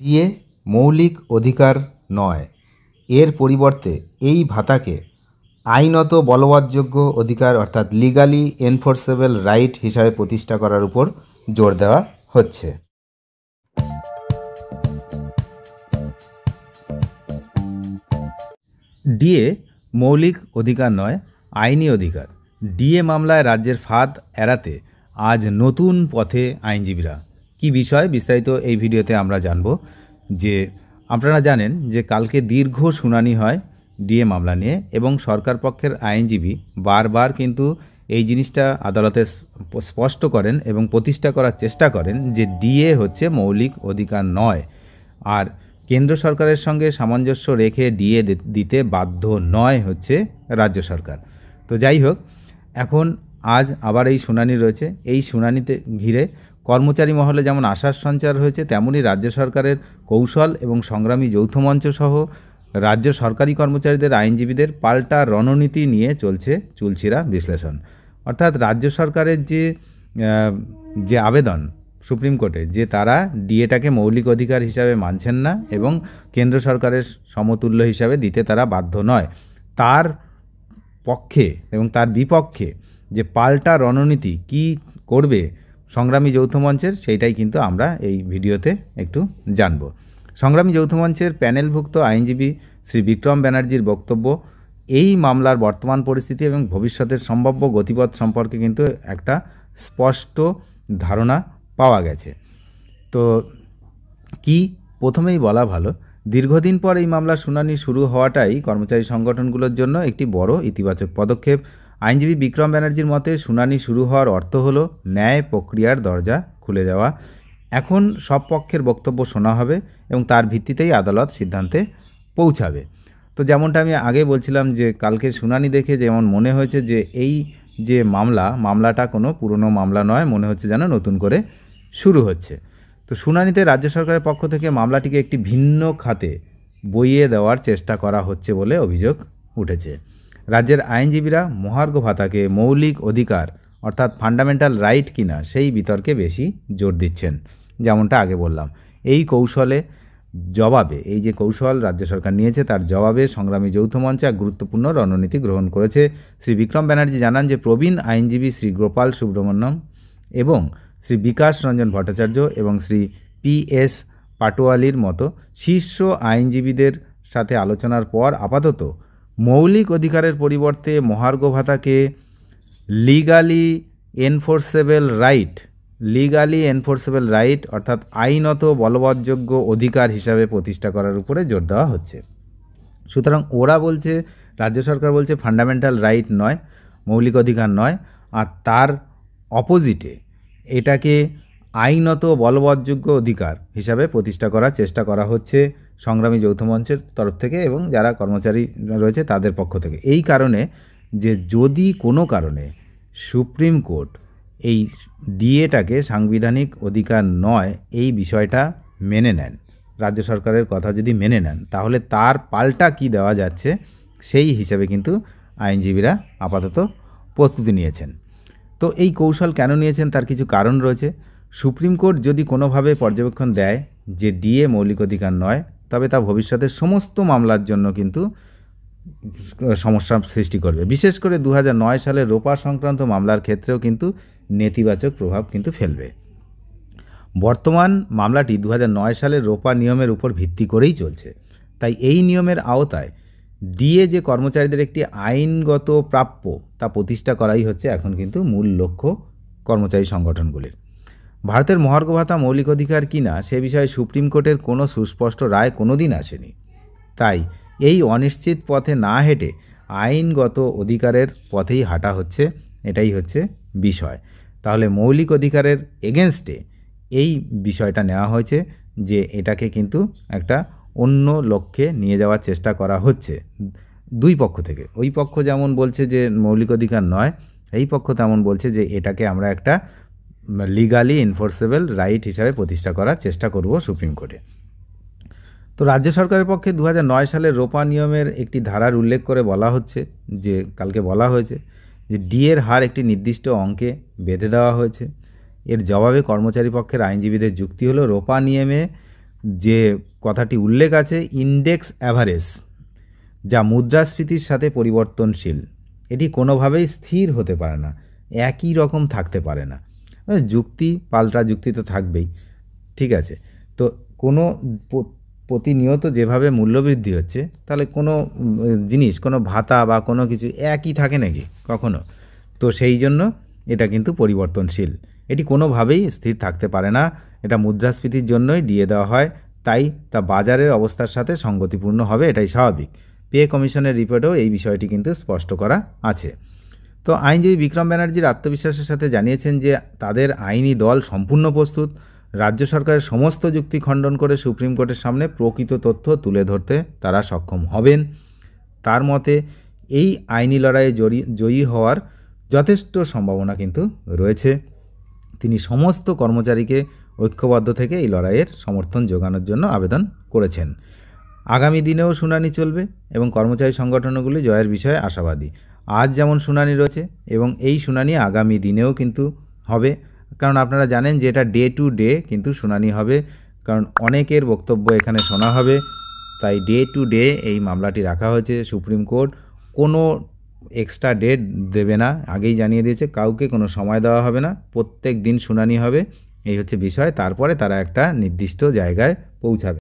DA মৌলিক অধিকার নয়, এর পরিবর্তে এই ভাতাকে আইনত বলবৎযোগ্য অধিকার অর্থাৎ লিগালি এনফোর্সেবল রাইট হিসাবে প্রতিষ্ঠা করার উপর জোর দেওয়া হচ্ছে। ডিএ মৌলিক অধিকার নয়, আইনি অধিকার। ডিএ মামলায় রাজ্যের ফাঁদ এড়াতে আজ নতুন পথে আইনজীবীরা। কি বিষয় বিস্তারিত এই ভিডিওতে আমরা জানব। যে আপনারা জানেন যে কালকে দীর্ঘ শুনানি হয় ডিএ মামলা নিয়ে, এবং সরকার পক্ষের আইনজীবী বারবার কিন্তু এই জিনিসটা আদালতে স্পষ্ট করেন এবং প্রতিষ্ঠা করার চেষ্টা করেন যে ডিএ হচ্ছে মৌলিক অধিকার নয়, আর কেন্দ্র সরকারের সঙ্গে সামঞ্জস্য রেখে ডিএ দিতে বাধ্য নয় হচ্ছে রাজ্য সরকার। তো যাই হোক, এখন আজ আবার এই শুনানি রয়েছে। এই শুনানিতে ঘিরে কর্মচারী মহলে যেমন আশার সঞ্চার হয়েছে, তেমনই রাজ্য সরকারের কৌশল এবং সংগ্রামী যৌথ মঞ্চ সহ রাজ্য সরকারি কর্মচারীদের আইনজীবীদের পাল্টা রণনীতি নিয়ে চলছে চুলচিরা বিশ্লেষণ। অর্থাৎ রাজ্য সরকারের যে আবেদন সুপ্রিম কোর্টে, যে তারা ডিএটাকে মৌলিক অধিকার হিসাবে মানছেন না এবং কেন্দ্র সরকারের সমতুল্য হিসাবে দিতে তারা বাধ্য নয়, তার পক্ষে এবং তার বিপক্ষে যে পাল্টা রণনীতি কি করবে সংগ্রামী যৌথ মঞ্চের, সেইটাই কিন্তু আমরা এই ভিডিওতে একটু জানব। সংগ্রামী যৌথ মঞ্চের প্যানেলভুক্ত আইনজীবী শ্রী বিক্রম ব্যানার্জির বক্তব্য এই মামলার বর্তমান পরিস্থিতি এবং ভবিষ্যতের সম্ভাব্য গতিপথ সম্পর্কে কিন্তু একটা স্পষ্ট ধারণা পাওয়া গেছে। তো কি প্রথমেই বলা ভালো, দীর্ঘদিন পর এই মামলার শুনানি শুরু হওয়াটাই কর্মচারী সংগঠনগুলোর জন্য একটি বড় ইতিবাচক পদক্ষেপ। আইনজীবী বিক্রম ব্যানার্জির মতে শুনানি শুরু হওয়ার অর্থ হলো ন্যায় প্রক্রিয়ার দরজা খুলে যাওয়া। এখন সব পক্ষের বক্তব্য শোনা হবে এবং তার ভিত্তিতেই আদালত সিদ্ধান্তে পৌঁছাবে। তো যেমনটা আমি আগে বলছিলাম যে কালকে শুনানি দেখে যেমন মনে হয়েছে যে এই যে মামলাটা কোনো পুরনো মামলা নয়, মনে হচ্ছে যেন নতুন করে শুরু হচ্ছে। তো শুনানিতে রাজ্য সরকারের পক্ষ থেকে মামলাটিকে একটি ভিন্ন খাতে বইয়ে দেওয়ার চেষ্টা করা হচ্ছে বলে অভিযোগ উঠেছে। রাজ্যের আইনজীবীরা মহার্ঘ ভাতাকে মৌলিক অধিকার অর্থাৎ ফান্ডামেন্টাল রাইট কিনা সেই বিতর্কে বেশি জোর দিচ্ছেন। যেমনটা আগে বললাম, এই কৌশলে জবাবে, এই যে কৌশল রাজ্য সরকার নিয়েছে তার জবাবে সংগ্রামী যৌথ মঞ্চ এক গুরুত্বপূর্ণ রণনীতি গ্রহণ করেছে। শ্রী বিক্রম ব্যানার্জি জানান যে প্রবীণ আইনজীবী শ্রী গোপাল সুব্রমণ্যম এবং শ্রী বিকাশ রঞ্জন ভট্টাচার্য এবং শ্রী PS পাটোয়ালির মতো শীর্ষ আইনজীবীদের সাথে আলোচনার পর আপাতত মৌলিক অধিকারের পরিবর্তে মহার্ঘ ভাতাকে লিগালি এনফোর্সেবল রাইট অর্থাৎ আইনত বলবৎযোগ্য অধিকার হিসাবে প্রতিষ্ঠা করার উপরে জোর দেওয়া হচ্ছে। সুতরাং ওরা বলছে, রাজ্য সরকার বলছে ফান্ডামেন্টাল রাইট নয়, মৌলিক অধিকার নয়, আর তার অপোজিটে এটাকে আইনত বলবৎযোগ্য অধিকার হিসাবে প্রতিষ্ঠা করার চেষ্টা করা হচ্ছে সংগ্রামী যৌথ মঞ্চের তরফ থেকে এবং যারা কর্মচারী রয়েছে তাদের পক্ষ থেকে। এই কারণে যে যদি কোনো কারণে সুপ্রিম কোর্ট এই ডিএটাকে সাংবিধানিক অধিকার নয় এই বিষয়টা মেনে নেন, রাজ্য সরকারের কথা যদি মেনে নেন, তাহলে তার পাল্টা কি দেওয়া যাচ্ছে সেই হিসাবে কিন্তু আইনজীবীরা আপাতত প্রস্তুতি নিয়েছেন। তো এই কৌশল কেন নিয়েছেন তার কিছু কারণ রয়েছে। সুপ্রিম কোর্ট যদি কোনোভাবে পর্যবেক্ষণ দেয় যে ডিএ মৌলিক অধিকার নয়, তবে তা ভবিষ্যতের সমস্ত মামলার জন্য কিন্তু সমস্যার সৃষ্টি করবে। বিশেষ করে 2009 সালের রোপা সংক্রান্ত মামলার ক্ষেত্রেও কিন্তু নেতিবাচক প্রভাব কিন্তু ফেলবে। বর্তমান মামলাটি 2009 সালের রোপা নিয়মের উপর ভিত্তি করেই চলছে, তাই এই নিয়মের আওতায় ডিএ যে কর্মচারীদের একটি আইনগত প্রাপ্য তা প্রতিষ্ঠা করাই হচ্ছে এখন কিন্তু মূল লক্ষ্য কর্মচারী সংগঠনগুলির। ভারতের মহার্ঘ ভাতা মৌলিক অধিকার কিনা সে বিষয়ে সুপ্রিম কোর্টের কোনো সুস্পষ্ট রায় কোনোদিন আসেনি, তাই এই অনিশ্চিত পথে না হেঁটে আইনগত অধিকারের পথেই হাঁটা হচ্ছে, এটাই হচ্ছে বিষয়। তাহলে মৌলিক অধিকারের এগেনস্টে এই বিষয়টা নেওয়া হয়েছে যে এটাকে কিন্তু একটা অন্য লক্ষ্যে নিয়ে যাওয়ার চেষ্টা করা হচ্ছে দুই পক্ষ থেকে। ওই পক্ষ যেমন বলছে যে মৌলিক অধিকার নয়, এই পক্ষ তেমন বলছে যে এটাকে আমরা একটা লিগালি এনফোর্সেবল রাইট হিসাবে প্রতিষ্ঠা করার চেষ্টা করব সুপ্রিম কোর্টে। তো রাজ্য সরকারের পক্ষে 2009 সালের রোপা নিয়মের একটি ধারার উল্লেখ করে বলা হচ্ছে যে কালকে বলা হয়েছে যে ডিএর হার একটি নির্দিষ্ট অঙ্কে বেঁধে দেওয়া হয়েছে। এর জবাবে কর্মচারী পক্ষের আইনজীবীদের যুক্তি হলো রোপা নিয়মে যে কথাটি উল্লেখ আছে ইন্ডেক্স অ্যাভারেজ, যা মুদ্রাস্ফীতির সাথে পরিবর্তনশীল, এটি কোনোভাবেই স্থির হতে পারে না, একই রকম থাকতে পারে না। যুক্তি, পাল্টা যুক্তি তো থাকবেই, ঠিক আছে। তো কোনো প্রতিনিয়ত যেভাবে মূল্যবৃদ্ধি হচ্ছে, তাহলে কোনো জিনিস, কোনো ভাতা বা কোনো কিছু একই থাকে নাকি কখনো? তো সেই জন্য এটা কিন্তু পরিবর্তনশীল, এটি কোনোভাবেই স্থির থাকতে পারে না। এটা মুদ্রাস্ফীতির জন্যই দিয়ে দেওয়া হয়, তাই তা বাজারের অবস্থার সাথে সঙ্গতিপূর্ণ হবে, এটাই স্বাভাবিক। পে কমিশনের রিপোর্টেও এই বিষয়টি কিন্তু স্পষ্ট করা আছে। তো আইনজীবী বিক্রম ব্যানার্জির আত্মবিশ্বাসের সাথে জানিয়েছেন যে তাদের আইনি দল সম্পূর্ণ প্রস্তুত। রাজ্য সরকারের সমস্ত যুক্তি খণ্ডন করে সুপ্রিম কোর্টের সামনে প্রকৃত তথ্য তুলে ধরতে তারা সক্ষম হবেন। তার মতে এই আইনি লড়াইয়ে জয়ী হওয়ার যথেষ্ট সম্ভাবনা কিন্তু রয়েছে। তিনি সমস্ত কর্মচারীকে ঐক্যবদ্ধ থেকে এই লড়াইয়ের সমর্থন যোগানোর জন্য আবেদন করেছেন। আগামী দিনেও শুনানি চলবে এবং কর্মচারী সংগঠনগুলি জয়ের বিষয়ে আশাবাদী। আজ যেমন শুনানি রয়েছে এবং এই শুনানি আগামী দিনেও কিন্তু হবে, কারণ আপনারা জানেন যে এটা ডে টু ডে কিন্তু শুনানি হবে, কারণ অনেকের বক্তব্য এখানে শোনা হবে, তাই ডে টু ডে এই মামলাটি রাখা হয়েছে। সুপ্রিম কোর্ট কোনো এক্সট্রা ডেট দেবে না, আগেই জানিয়ে দিয়েছে, কাউকে কোনো সময় দেওয়া হবে না, প্রত্যেক দিন শুনানি হবে, এই হচ্ছে বিষয়। তারপরে তারা একটা নির্দিষ্ট জায়গায় পৌঁছাবে।